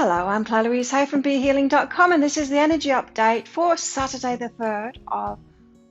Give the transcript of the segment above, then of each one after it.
Hello, I'm Claire Louise Hay from BeHealing.com, and this is the energy update for Saturday the 3rd of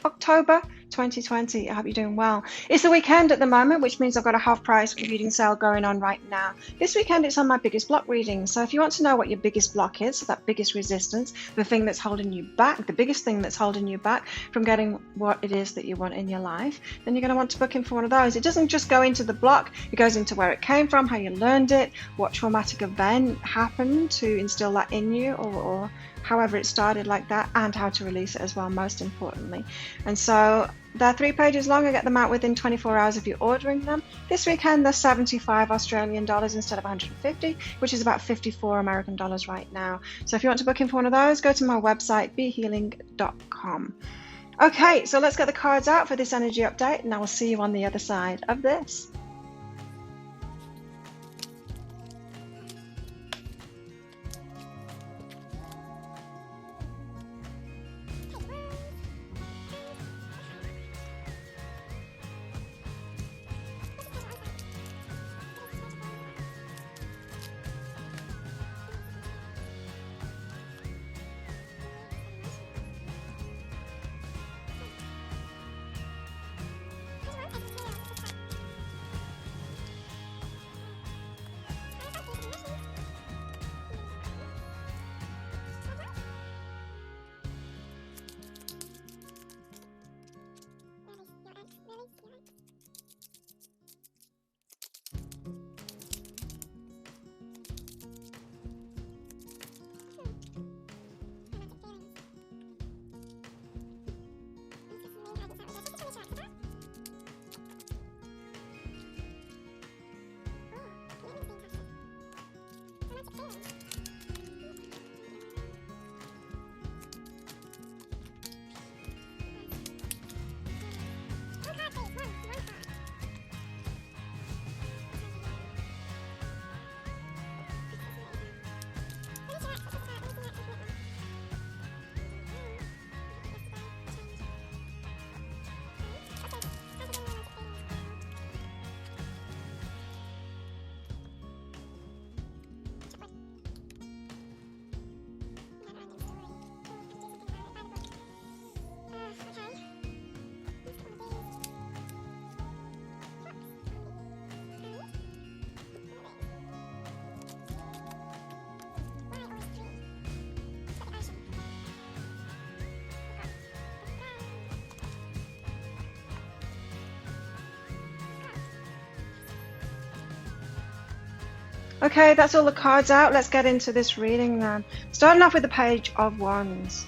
October 2020. I hope you're doing well. It's the weekend at the moment, which means I've got a half price reading sale going on right now. This weekend it's on my biggest block readings. So if you want to know what your biggest block is, so that biggest resistance, the thing that's holding you back, the biggest thing that's holding you back from getting what it is that you want in your life, then you're going to want to book in for one of those. It doesn't just go into the block, it goes into where it came from, how you learned it, what traumatic event happened to instill that in you, or however it started like that, and how to release it as well, most importantly. And so they're 3 pages long. I get them out within 24 hours if you're ordering them. This weekend they're 75 Australian dollars instead of 150, which is about 54 American dollars right now. So if you want to book in for one of those, go to my website behealing.com. Okay, so let's get the cards out for this energy update, and I will see you on the other side of this. Okay, that's all the cards out. Let's get into this reading then. Starting off with the Page of Wands.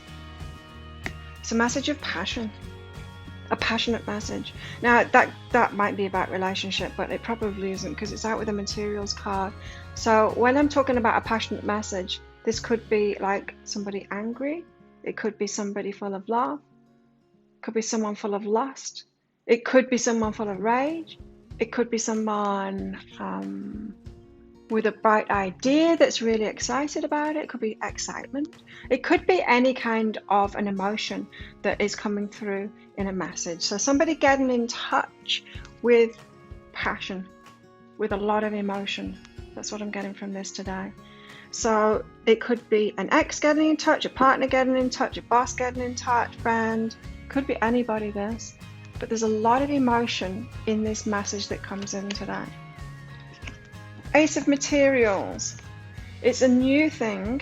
It's a message of passion. A passionate message. Now, that might be about relationship, but it probably isn't, because it's out with the Materials card. So when I'm talking about a passionate message, this could be like somebody angry. It could be somebody full of love. It could be someone full of lust. It could be someone full of rage. It could be someone with a bright idea that's really excited about it. It could be excitement. It could be any kind of an emotion that is coming through in a message. So somebody getting in touch with passion, with a lot of emotion. That's what I'm getting from this today. So it could be an ex getting in touch, a partner getting in touch, a boss getting in touch, friend. Could be anybody, this. But there's a lot of emotion in this message that comes in today. Ace of Materials. It's a new thing.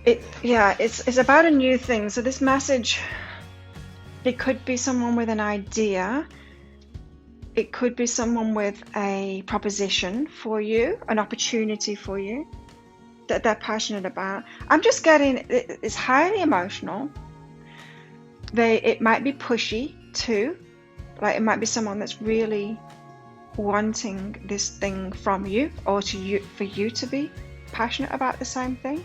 It's about a new thing. So this message, it could be someone with an idea. It could be someone with a proposition for you, an opportunity for you that they're passionate about. I'm just getting, it's highly emotional. It might be pushy too. Like it might be someone that's really wanting this thing from you, or for you to be passionate about the same thing.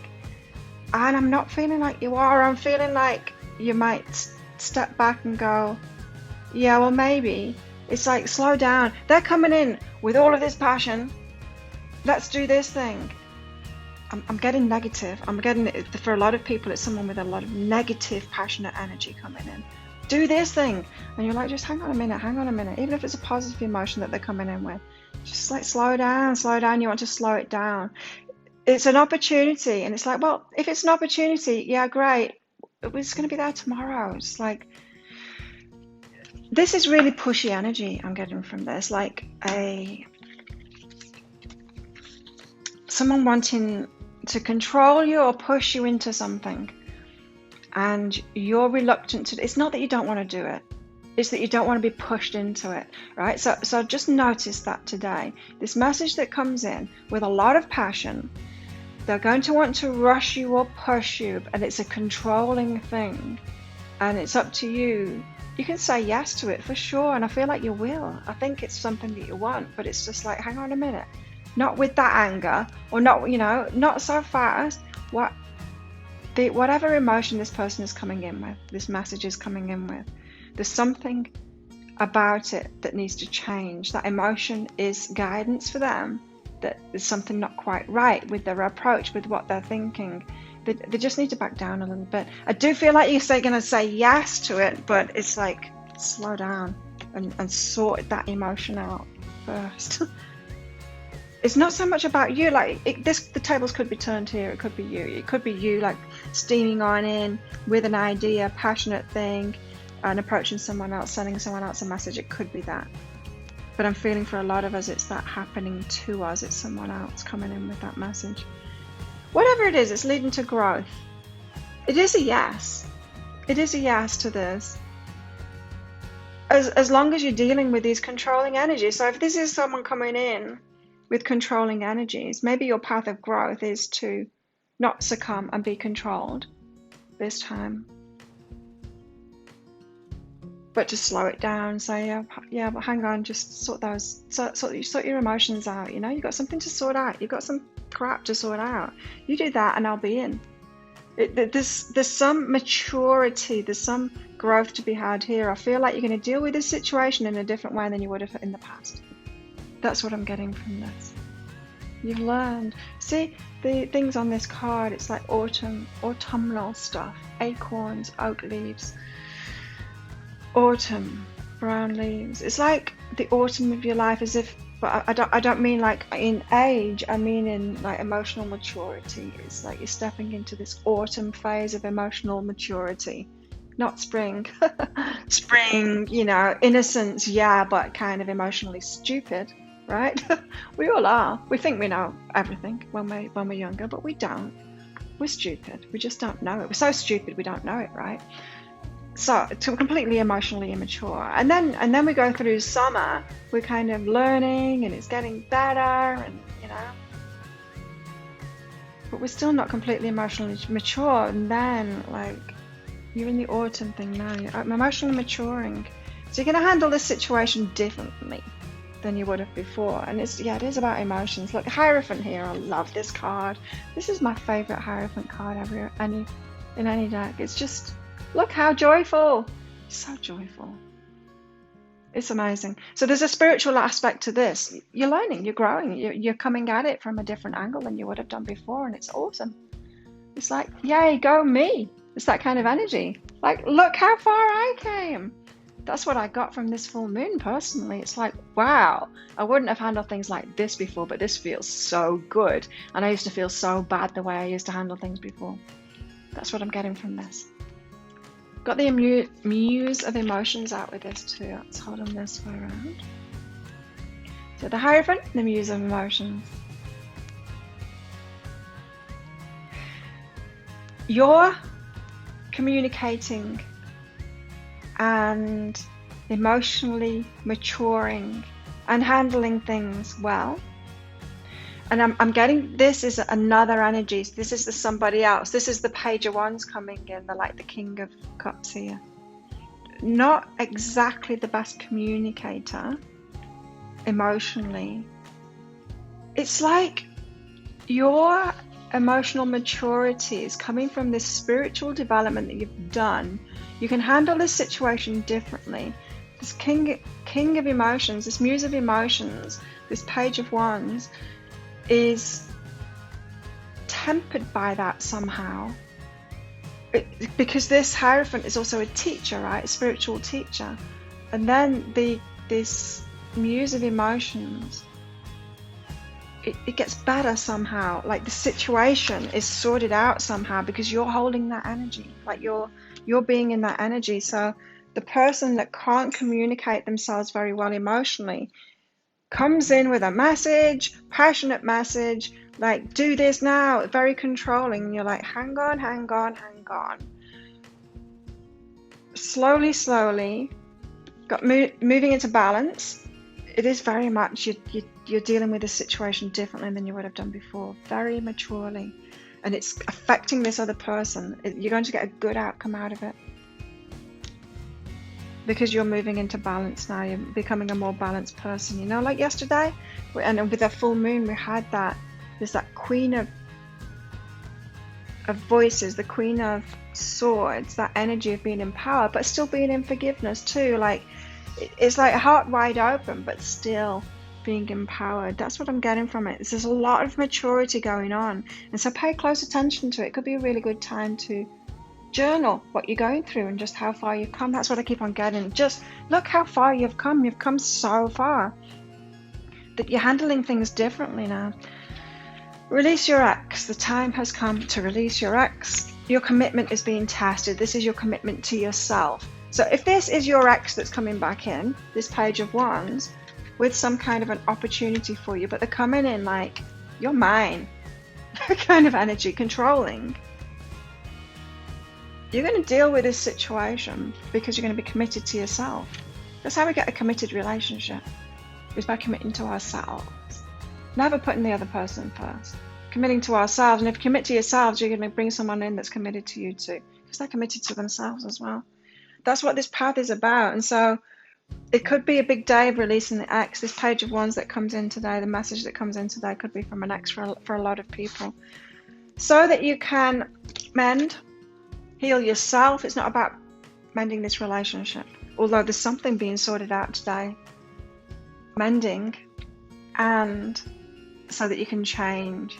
And I'm not feeling like you are. I'm feeling like you might step back and go, yeah, well, maybe. It's like, slow down. They're coming in with all of this passion. Let's do this thing. I'm getting negative. I'm getting, for a lot of people, it's someone with a lot of negative, passionate energy coming in. Do this thing. And you're like, just hang on a minute. Even if it's a positive emotion that they're coming in with, Just like slow down, slow down. You want to slow it down. It's an opportunity, and it's like, well, if it's an opportunity, yeah, great. It's going to be there tomorrow. It's like, this is really pushy energy I'm getting from this, like someone wanting to control you or push you into something, and you're reluctant to. It's not that you don't want to do it, it's that you don't want to be pushed into it, right? So just notice that today, this message that comes in with a lot of passion, they're going to want to rush you or push you, and it's a controlling thing, and it's up to you. You can say yes to it for sure, and I feel like you will. I think it's something that you want, but it's just like, hang on a minute, not with that anger, or not, not so fast. Whatever emotion this person is coming in with, this message is coming in with, there's something about it that needs to change. That emotion is guidance for them, that there's something not quite right with their approach, with what they're thinking. They just need to back down a little bit. I do feel like you're going to say yes to it, but it's like, slow down and sort that emotion out first. It's not so much about you. Like the tables could be turned here. It could be you. It could be you, like steaming on in with an idea, passionate thing, and approaching someone else, sending someone else a message. It could be that. But I'm feeling for a lot of us, it's that happening to us. It's someone else coming in with that message. Whatever it is, it's leading to growth. It is a yes. It is a yes to this. As long as you're dealing with these controlling energies. So if this is someone coming in with controlling energies, maybe your path of growth is to not succumb and be controlled this time, but to slow it down. Say, yeah, but hang on, just sort your emotions out. You've got something to sort out. You've got some crap to sort out. You do that, and I'll be in. There's some maturity, there's some growth to be had here. I feel like you're going to deal with this situation in a different way than you would have in the past. That's what I'm getting from this. You've learned. See the things on this card. It's like autumnal stuff. Acorns, oak leaves. Autumn, brown leaves. It's like the autumn of your life, as if, but I don't mean like in age, I mean in like emotional maturity. It's like you're stepping into this autumn phase of emotional maturity. Not spring. Spring, innocence, yeah, but kind of emotionally stupid, right? We all are. We think we know everything when we're younger, but we don't. We're stupid. We just don't know it. We're so stupid we don't know it, right? So completely emotionally immature, and then we go through summer. We're kind of learning, and it's getting better, and but we're still not completely emotionally mature. And then, like, you're in the autumn thing now. You're emotionally maturing, so you're going to handle this situation differently than you would have before. And it is about emotions. Look, Hierophant here. I love this card. This is my favorite Hierophant card ever in any deck. It's just. Look how joyful. So joyful. It's amazing. So there's a spiritual aspect to this. You're learning, you're growing, you're coming at it from a different angle than you would have done before, and it's awesome. It's like, yay, go me. It's that kind of energy. Like, look how far I came. That's what I got from this full moon personally. It's like, wow, I wouldn't have handled things like this before, but this feels so good. And I used to feel so bad the way I used to handle things before. That's what I'm getting from this. Got the muse of emotions out with this too. Let's hold on this way around. So the Hierophant, the muse of emotions. You're communicating and emotionally maturing and handling things well. And I'm getting this is another energy. This is the somebody else. This is the Page of Wands coming in, the King of Cups here. Not exactly the best communicator emotionally. It's like your emotional maturity is coming from this spiritual development that you've done. You can handle this situation differently. This king of emotions, this muse of emotions, this Page of Wands is tempered by that somehow, because this Hierophant is also a teacher, right? A spiritual teacher. And then this muse of emotions it gets better somehow. Like the situation is sorted out somehow because you're holding that energy. Like you're being in that energy. So the person that can't communicate themselves very well emotionally comes in with a message, passionate message, like do this now, very controlling. And you're like, hang on. Slowly, moving into balance. It is very much you're dealing with this situation differently than you would have done before, very maturely, and it's affecting this other person. You're going to get a good outcome out of it because you're moving into balance now. You're becoming a more balanced person. You know, like yesterday, and with the full moon, we had that. There's that Queen of voices, the Queen of Swords, that energy of being in power, but still being in forgiveness too. Like it's like a heart wide open, but still being empowered. That's what I'm getting from it. There's a lot of maturity going on, and so pay close attention to it. It could be a really good time to journal what you're going through and just how far you've come. That's what I keep on getting. Just look how far you've come. You've come so far that you're handling things differently now. Release your ex. The time has come to release your ex. Your commitment is being tested. This is your commitment to yourself. So if this is your ex that's coming back in, this Page of Wands, with some kind of an opportunity for you, but they're coming in like, you're mine, kind of energy, controlling. You're going to deal with this situation because you're going to be committed to yourself. That's how we get a committed relationship, is by committing to ourselves. Never putting the other person first. Committing to ourselves. And if you commit to yourselves, you're going to bring someone in that's committed to you too, because they're committed to themselves as well. That's what this path is about. And so it could be a big day of releasing the ex. This Page of Wands that comes in today, the message that comes in today, could be from an ex for a lot of people. So that you can mend, heal yourself. It's not about mending this relationship, although there's something being sorted out today. Mending, and so that you can change.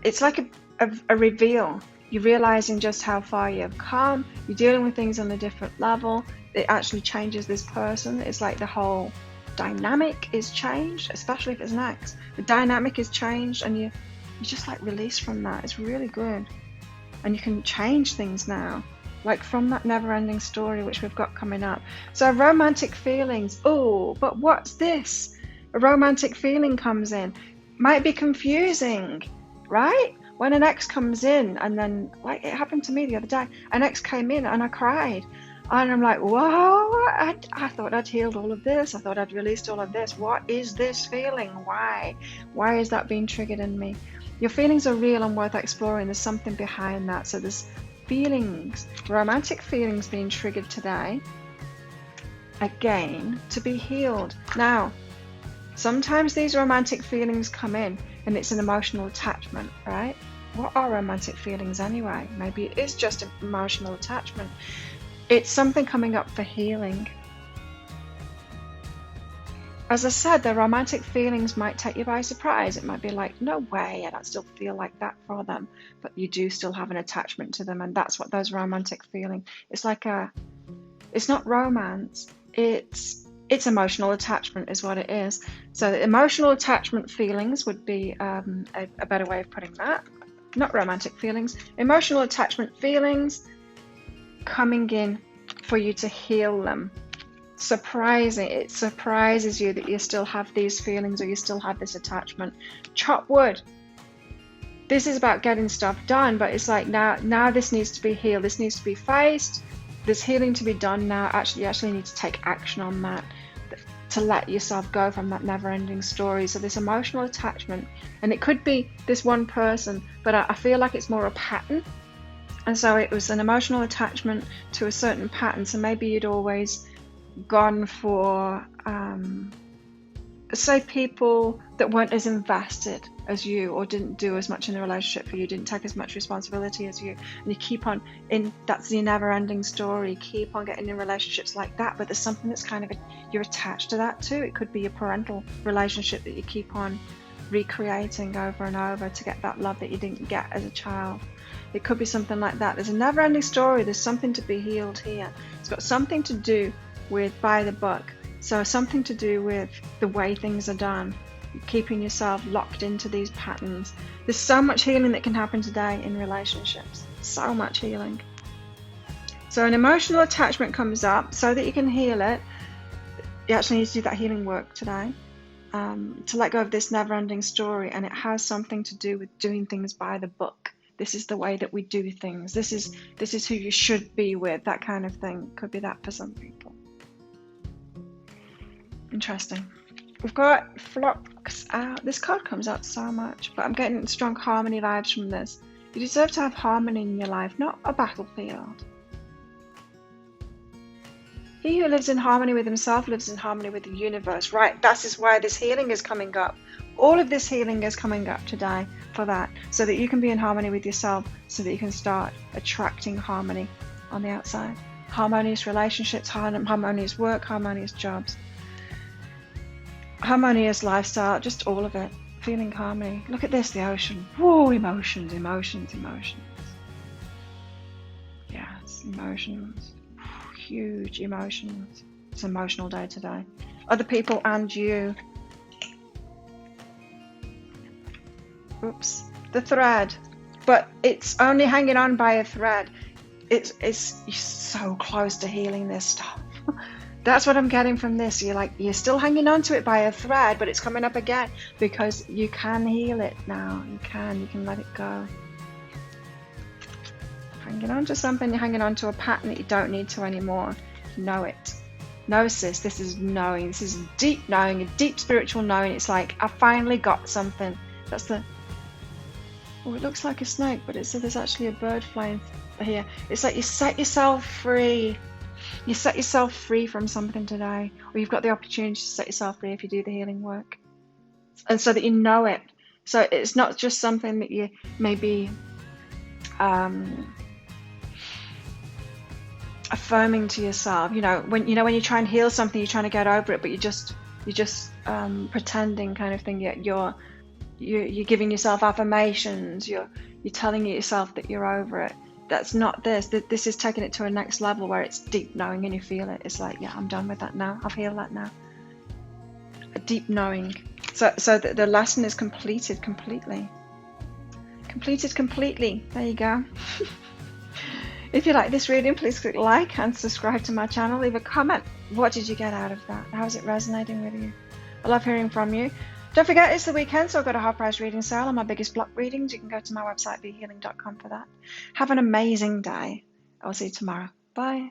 It's like a reveal. You're realizing just how far you've come. You're dealing with things on a different level. It actually changes this person. It's like the whole dynamic is changed, especially if it's an ex. The dynamic is changed, and you just like release from that. It's really good. And you can change things now, like from that never-ending story which we've got coming up. So romantic feelings. Oh, but what's this? A romantic feeling comes in. Might be confusing, right? When an ex comes in, and then, like it happened to me the other day, an ex came in and I cried. And I'm like, whoa, I thought I'd healed all of this. I thought I'd released all of this. What is this feeling? Why? Why is that being triggered in me? Your feelings are real and worth exploring. There's something behind that. So there's feelings, romantic feelings being triggered today, again, to be healed. Now, sometimes these romantic feelings come in and it's an emotional attachment, right? What are romantic feelings anyway? Maybe it is just an emotional attachment. It's something coming up for healing. As I said, the romantic feelings might take you by surprise. It might be like, no way, I don't still feel like that for them. But you do still have an attachment to them, and that's what those romantic feelings. It's like it's not romance, it's emotional attachment is what it is. So the emotional attachment feelings would be a better way of putting that. Not romantic feelings. Emotional attachment feelings coming in for you to heal them. Surprising. It surprises you that you still have these feelings or you still have this attachment. Chop wood. This is about getting stuff done, but it's like now this needs to be healed. This needs to be faced. There's healing to be done now. You actually need to take action on that, to let yourself go from that never-ending story. So this emotional attachment, and it could be this one person, but I feel like it's more a pattern. And so it was an emotional attachment to a certain pattern. So maybe you'd always gone for, say, people that weren't as invested as you, or didn't do as much in the relationship for you, didn't take as much responsibility as you, and you keep on that's the never-ending story. Keep on getting in relationships like that, but there's something that's kind of you're attached to that too. It could be a parental relationship that you keep on recreating over and over to get that love that you didn't get as a child. It could be something like that. There's a never-ending story. There's something to be healed here. It's got something to do with by the book. So something to do with the way things are done. keeping yourself locked into these patterns. There's so much healing that can happen today in relationships. So much healing. So an emotional attachment comes up. So that you can heal it, you actually need to do that healing work today. To let go of this never-ending story, and it has something to do with doing things by the book. This is the way that we do things. This is who you should be with. That kind of thing. Could be that for some people. Interesting. We've got Flux out. This card comes out so much, but I'm getting strong harmony vibes from this. You deserve to have harmony in your life, not a battlefield. He who lives in harmony with himself lives in harmony with the universe. Right, that is why this healing is coming up. All of this healing is coming up today for that, so that you can be in harmony with yourself, so that you can start attracting harmony on the outside. Harmonious relationships, harmonious work, harmonious jobs, harmonious lifestyle, just all of it. Feeling harmony. Look at this, the ocean. Whoa, emotions, emotions, emotions. Yes, emotions. Huge emotions. It's an emotional day today. Other people and you. Oops. The thread. But it's only hanging on by a thread. You're so close to healing this stuff. That's what I'm getting from this. You're still hanging on to it by a thread, but it's coming up again because you can heal it now. You can let it go. Hanging on to something, you're hanging on to a pattern that you don't need to anymore. Know it. Gnosis, this is knowing. This is deep knowing, a deep spiritual knowing. It's like, I finally got something. That's the... Oh, it looks like a snake, but there's actually a bird flying here. It's like you set yourself free. You set yourself free from something today. Or you've got the opportunity to set yourself free if you do the healing work. And so that you know it. So it's not just something that you maybe... affirming to yourself, when you try and heal something, you're trying to get over it, but you're just pretending kind of thing. You're giving yourself affirmations. You're telling yourself that you're over it. That's not this. This is taking it to a next level where it's deep knowing and you feel it. It's like, yeah, I'm done with that now. I've healed that now. A deep knowing. So the lesson is completed completely. Completed completely. There you go. If you like this reading, please click like and subscribe to my channel. Leave a comment. What did you get out of that? How is it resonating with you? I love hearing from you. Don't forget, it's the weekend, so I've got a half-price reading sale on my biggest block readings. You can go to my website, behealing.com, for that. Have an amazing day. I'll see you tomorrow. Bye.